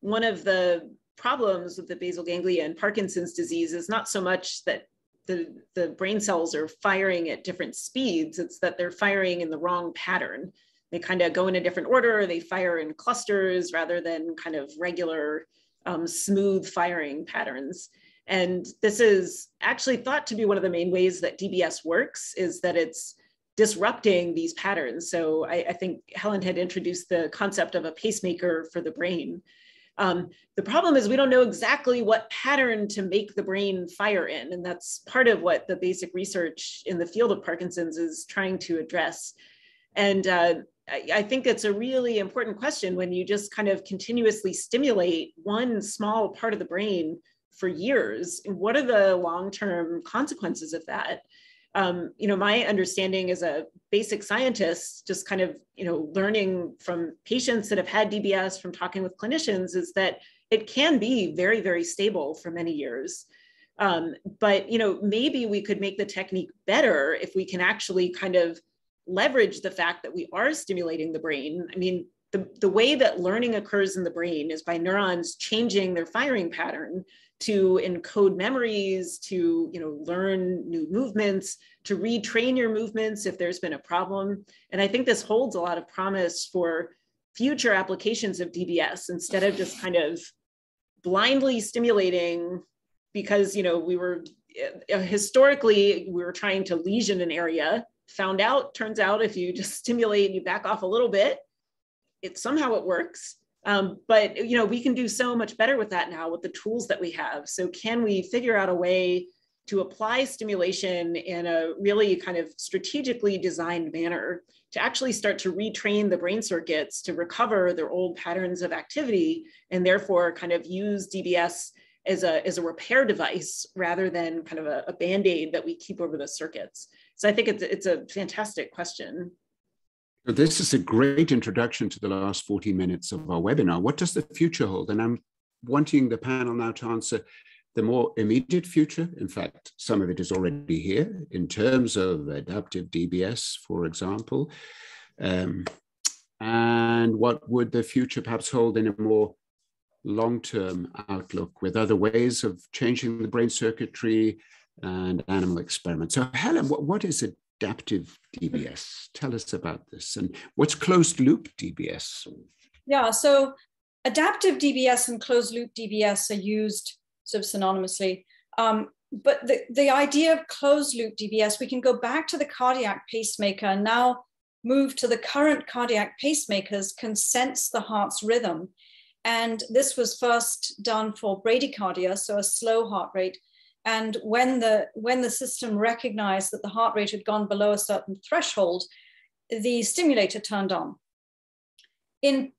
one of the problems with the basal ganglia and Parkinson's disease is not so much that the brain cells are firing at different speeds, it's that they're firing in the wrong pattern. They kind of go in a different order, they fire in clusters rather than kind of regular smooth firing patterns. And this is actually thought to be one of the main ways that DBS works, is that it's disrupting these patterns. So I think Helen had introduced the concept of a pacemaker for the brain. The problem is we don't know exactly what pattern to make the brain fire in. And that's part of what the basic research in the field of Parkinson's is trying to address. And I think it's a really important question when you just kind of continuously stimulate one small part of the brain for years. What are the long-term consequences of that? You know, my understanding as a basic scientist, just kind of, you know, learning from patients that have had DBS, from talking with clinicians, is that it can be very, very stable for many years. But, you know, maybe we could make the technique better if we can actually kind of leverage the fact that we are stimulating the brain. I mean, the way that learning occurs in the brain is by neurons changing their firing pattern to encode memories, to learn new movements, to retrain your movements if there's been a problem. And I think this holds a lot of promise for future applications of DBS, instead of just kind of blindly stimulating because historically we were trying to lesion an area, turns out if you just stimulate and you back off a little bit, somehow it works. But we can do so much better with that now with the tools that we have. So can we figure out a way to apply stimulation in a really kind of strategically designed manner to actually start to retrain the brain circuits to recover their old patterns of activity, and therefore kind of use DBS as a repair device rather than kind of a Band-Aid that we keep over the circuits? So I think it's a fantastic question. This is a great introduction to the last 40 minutes of our webinar. What does the future hold? And I'm wanting the panel now to answer the more immediate future. In fact, some of it is already here in terms of adaptive DBS, for example. And what would the future perhaps hold in a more long-term outlook with other ways of changing the brain circuitry and animal experiments? So Helen, what is adaptive DBS? Tell us about this. And what's closed loop DBS? Yeah, so adaptive DBS and closed loop DBS are used sort of synonymously. But the idea of closed loop DBS, we can go back to the cardiac pacemaker and now move to the current cardiac pacemakers can sense the heart's rhythm. And this was first done for bradycardia, so a slow heart rate. And when the system recognized that the heart rate had gone below a certain threshold, the stimulator turned on. In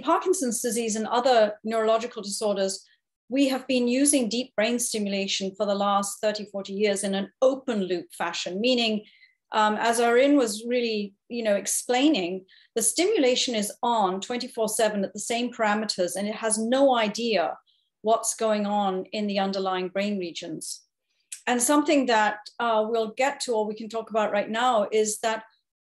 Parkinson's disease and other neurological disorders, we have been using deep brain stimulation for the last 30, 40 years in an open loop fashion, meaning as Arin was really explaining, the stimulation is on 24/7 at the same parameters, and it has no idea what's going on in the underlying brain regions. And something that we'll get to, or we can talk about right now, is that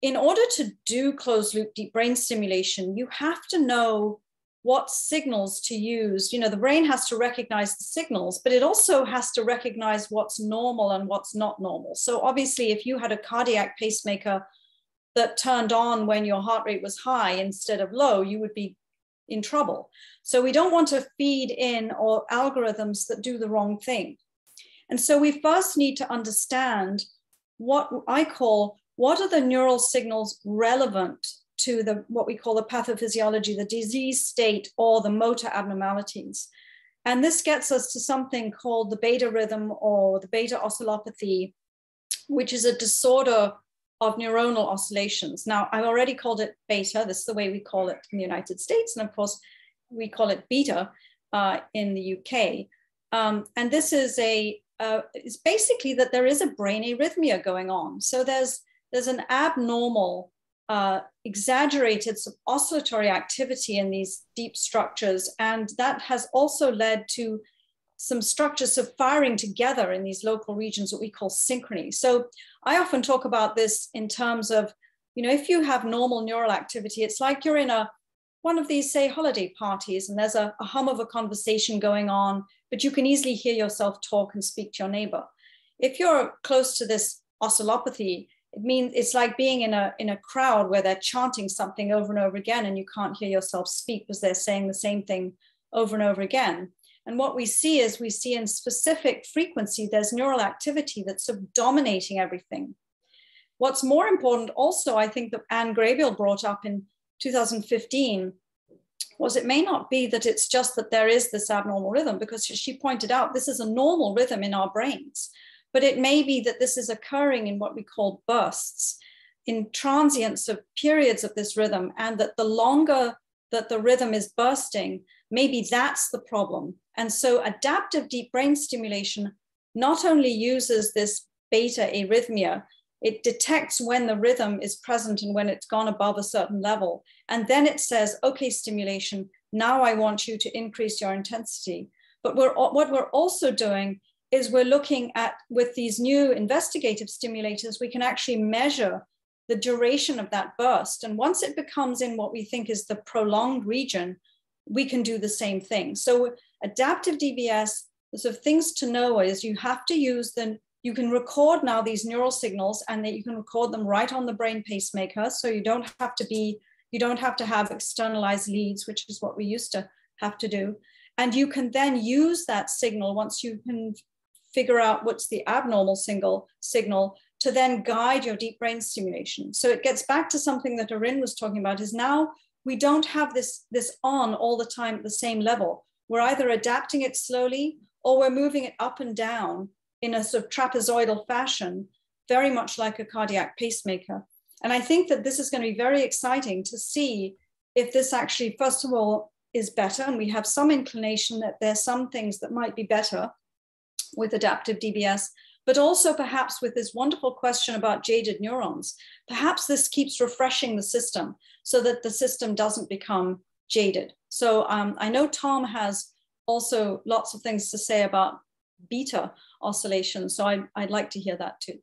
in order to do closed loop deep brain stimulation, you have to know what signals to use. The brain has to recognize the signals, but it also has to recognize what's normal and what's not normal. So obviously, if you had a cardiac pacemaker that turned on when your heart rate was high instead of low, you would be in trouble. So we don't want to feed in or algorithms that do the wrong thing. And so we first need to understand what are the neural signals relevant to what we call the pathophysiology, the disease state, or the motor abnormalities. And this gets us to something called the beta rhythm or the beta oscillopathy, which is a disorder of neuronal oscillations. Now, I've already called it beta. This is the way we call it in the United States. And of course, we call it beta in the UK. And this is it's basically that there is a brain arrhythmia going on. So there's an abnormal, exaggerated oscillatory activity in these deep structures. And that has also led to some structures of firing together in these local regions that we call synchrony. So I often talk about this in terms of, if you have normal neural activity, it's like you're in one of these, say, holiday parties, and there's a hum of a conversation going on, but you can easily hear yourself talk and speak to your neighbor. If you're close to this oscillopathy, it means it's like being in a crowd where they're chanting something over and over again, and you can't hear yourself speak because they're saying the same thing over and over again. And what we see in specific frequency, there's neural activity that's sort of dominating everything. What's more important also, I think that Anne Graybill brought up in 2015, was it may not be that it's just that there is this abnormal rhythm, because she pointed out this is a normal rhythm in our brains, but it may be that this is occurring in what we call bursts, in transients of periods of this rhythm, and that the longer that the rhythm is bursting, maybe that's the problem. And so adaptive deep brain stimulation not only uses this beta arrhythmia, it detects when the rhythm is present and when it's gone above a certain level. And then it says, okay, stimulation, now I want you to increase your intensity. But what we're also doing is we're looking at, with these new investigative stimulators, we can actually measure the duration of that burst. And once it becomes in what we think is the prolonged region, we can do the same thing. So adaptive DBS, the sort of things to know is you have to use you can record now these neural signals, and that you can record them right on the brain pacemaker. So you don't have to have externalized leads, which is what we used to have to do. And you can then use that signal once you can figure out what's the abnormal signal to then guide your deep brain stimulation. So it gets back to something that Arin was talking about, is now we don't have this on all the time at the same level. We're either adapting it slowly or we're moving it up and down in a sort of trapezoidal fashion, very much like a cardiac pacemaker. And I think that this is going to be very exciting to see if this actually, first of all, is better. And we have some inclination that there's some things that might be better with adaptive DBS, but also perhaps with this wonderful question about jaded neurons, perhaps this keeps refreshing the system so that the system doesn't become jaded. So I know Tom has also lots of things to say about beta oscillations. So I'd like to hear that too.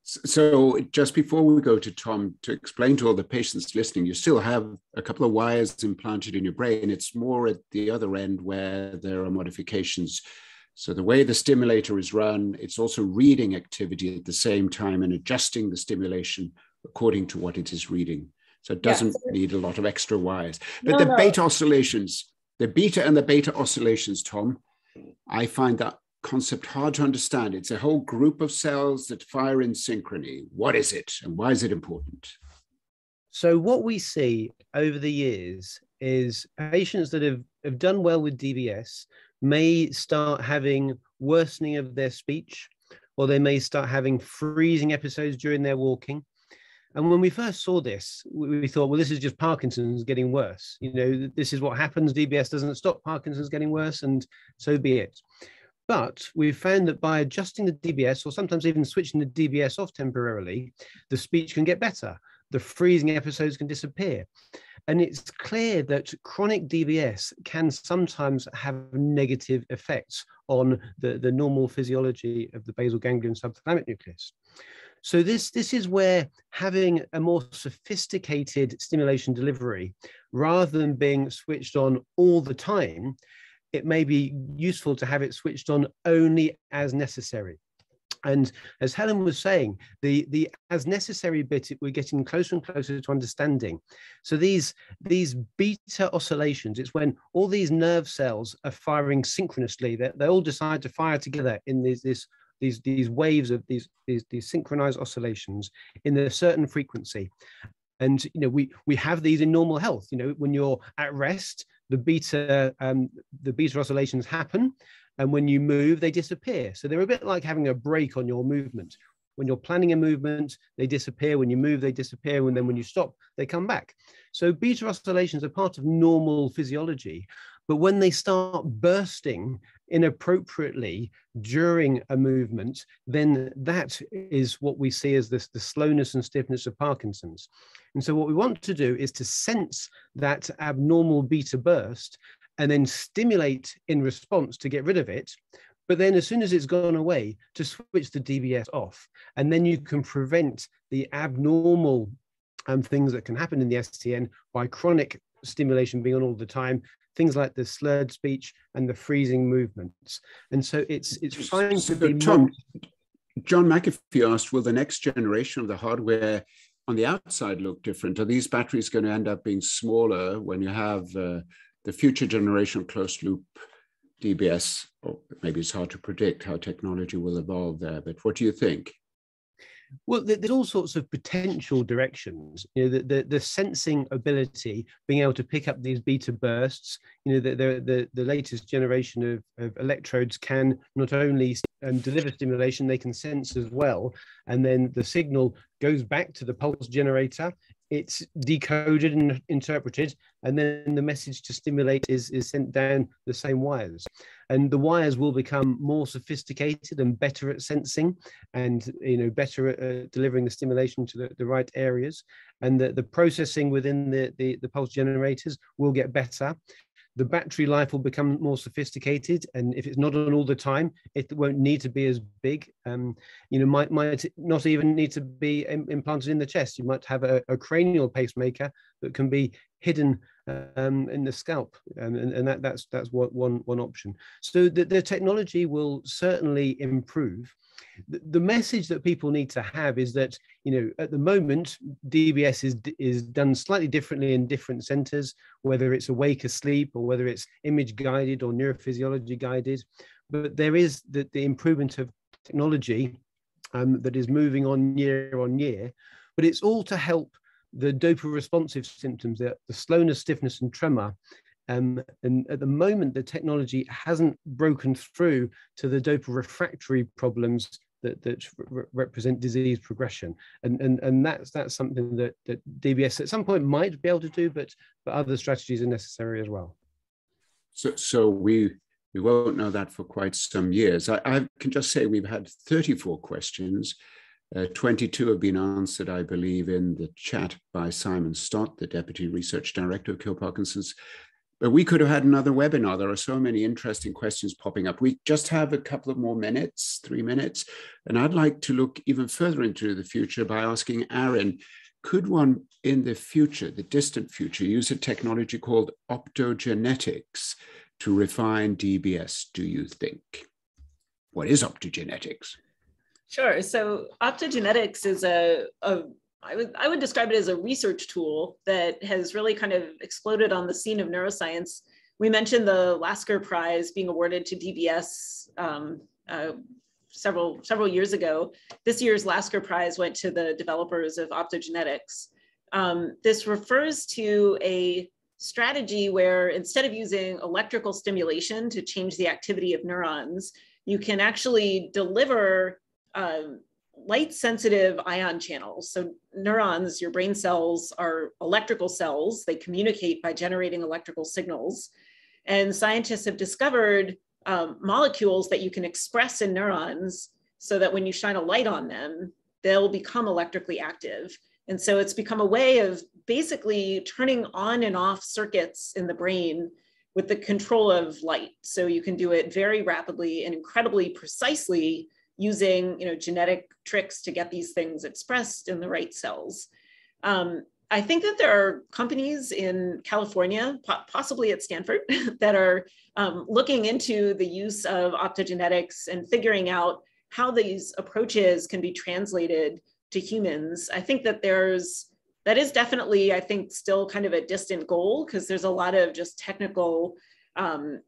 So just before we go to Tom, to explain to all the patients listening, you still have a couple of wires implanted in your brain. It's more at the other end where there are modifications. So the way the stimulator is run, it's also reading activity at the same time and adjusting the stimulation according to what it is reading. So it doesn't need a lot of extra wires. But beta oscillations, the beta and the beta oscillations, Tom, I find that concept hard to understand. It's a whole group of cells that fire in synchrony. What is it and why is it important? So what we see over the years is patients that have done well with DBS may start having worsening of their speech, or they may start having freezing episodes during their walking. And when we first saw this, we thought, well, this is just Parkinson's getting worse. You know, this is what happens. DBS doesn't stop Parkinson's getting worse, and so be it. But we've found that by adjusting the DBS, or sometimes even switching the DBS off temporarily, the speech can get better. The freezing episodes can disappear. And it's clear that chronic DBS can sometimes have negative effects on the normal physiology of the basal ganglion subthalamic nucleus. So this is where having a more sophisticated stimulation delivery, rather than being switched on all the time, it may be useful to have it switched on only as necessary. And as Helen was saying, the as necessary bit, we're getting closer and closer to understanding. So these beta oscillations, it's when all these nerve cells are firing synchronously, they all decide to fire together in these waves of these synchronized oscillations in a certain frequency. And you know, we have these in normal health. You know, when you're at rest, the beta oscillations happen, and when you move, they disappear. So they're a bit like having a break on your movement. When you're planning a movement, they disappear. When you move, they disappear. And then when you stop, they come back. So beta oscillations are part of normal physiology. But when they start bursting inappropriately during a movement, then that is what we see as the slowness and stiffness of Parkinson's. And so what we want to do is to sense that abnormal beta burst and then stimulate in response to get rid of it. But then as soon as it's gone away, to switch the DBS off. And then you can prevent the abnormal things that can happen in the STN by chronic stimulation being on all the time, things like the slurred speech and the freezing movements. And so it's trying to be Tom, John McAfee asked, will the next generation of the hardware on the outside look different? Are these batteries going to end up being smaller when you have the future generation of closed loop DBS? Or maybe it's hard to predict how technology will evolve there, but what do you think? Well, there's all sorts of potential directions. You know, the sensing ability, being able to pick up these beta bursts. You know, the latest generation of electrodes can not only deliver stimulation, they can sense as well. And then the signal goes back to the pulse generator. It's decoded and interpreted, and then the message to stimulate is sent down the same wires. And the wires will become more sophisticated and better at sensing, and better at delivering the stimulation to the right areas. And the processing within the pulse generators will get better. the battery life will become more sophisticated, and if it's not on all the time, it won't need to be as big. Might not even need to be implanted in the chest. You might have a cranial pacemaker that can be hidden in the scalp, and that's one option. So the technology will certainly improve. The message that people need to have is that, at the moment, DBS is done slightly differently in different centers, whether it's awake asleep or whether it's image guided or neurophysiology guided. But there is the improvement of technology that is moving on year, but it's all to help the dopa-responsive symptoms, the slowness, stiffness, and tremor. And at the moment, the technology hasn't broken through to the dopa-refractory problems that represent disease progression. And that's something that DBS at some point might be able to do, but other strategies are necessary as well. So we won't know that for quite some years. I can just say we've had 34 questions. 22 have been answered, I believe, in the chat by Simon Stott, the Deputy Research Director of Cure Parkinson's. But we could have had another webinar. There are so many interesting questions popping up. We just have a couple of more minutes, 3 minutes. And I'd like to look even further into the future by asking Aaron, could one in the future, the distant future, use a technology called optogenetics to refine DBS, do you think? What is optogenetics? Sure. So optogenetics is I would describe it as a research tool that has really kind of exploded on the scene of neuroscience. We mentioned the Lasker Prize being awarded to DBS several years ago. This year's Lasker Prize went to the developers of optogenetics. This refers to a strategy where instead of using electrical stimulation to change the activity of neurons, you can actually deliver light-sensitive ion channels. So neurons, your brain cells, are electrical cells. They communicate by generating electrical signals. And scientists have discovered molecules that you can express in neurons so that when you shine a light on them, they'll become electrically active. And so it's become a way of basically turning on and off circuits in the brain with the control of light. So you can do it very rapidly and incredibly precisely using genetic tricks to get these things expressed in the right cells. I think that there are companies in California, possibly at Stanford, that are looking into the use of optogenetics and figuring out how these approaches can be translated to humans. I think that that is definitely, I think, still kind of a distant goal because there's a lot of just technical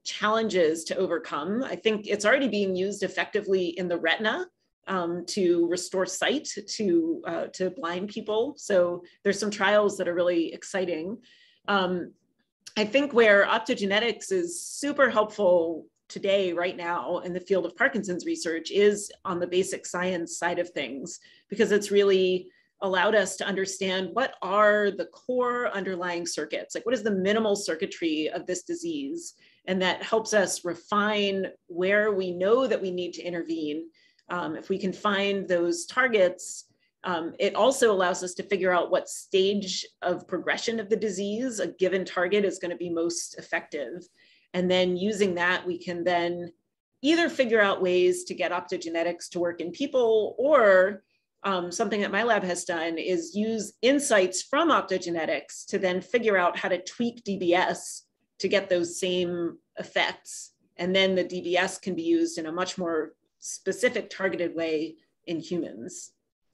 challenges to overcome. I think it's already being used effectively in the retina to restore sight to blind people. So there's some trials that are really exciting. I think where optogenetics is super helpful today, right now, in the field of Parkinson's research is on the basic science side of things, because it's really allowed us to understand what are the core underlying circuits, like what is the minimal circuitry of this disease, and that helps us refine where we know that we need to intervene. If we can find those targets, it also allows us to figure out what stage of progression of the disease a given target is going to be most effective. And then using that, we can then either figure out ways to get optogenetics to work in people, or something that my lab has done is use insights from optogenetics to then figure out how to tweak DBS to get those same effects. And then the DBS can be used in a much more specific, targeted way in humans.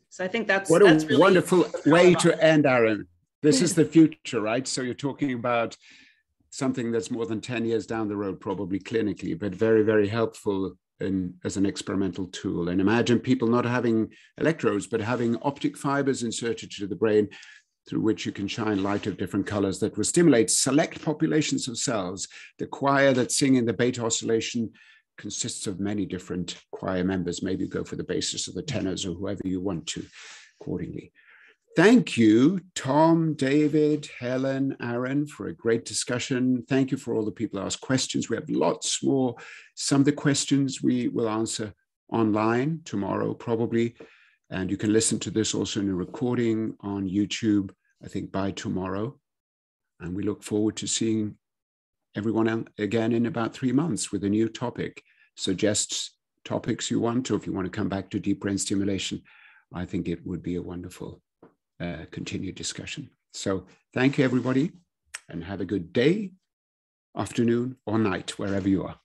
So I think that's really wonderful way to end, Aaron. This is the future, right? So you're talking about something that's more than 10 years down the road, probably clinically, but very, very helpful as an experimental tool. And imagine people not having electrodes, but having optic fibers inserted to the brain through which you can shine light of different colors that will stimulate select populations of cells. The choir that sing in the beta oscillation consists of many different choir members. Maybe you go for the basses or the tenors or whoever you want to accordingly. Thank you, Tom, David, Helen, Aaron, for a great discussion. Thank you for all the people who asked questions. We have lots more. Some of the questions we will answer online tomorrow, probably. And you can listen to this also in a recording on YouTube, I think by tomorrow. And we look forward to seeing everyone again in about 3 months with a new topic. Suggest topics you want, or if you want to come back to deep brain stimulation, I think it would be a wonderful continued discussion. So thank you, everybody, and have a good day, afternoon, or night, wherever you are.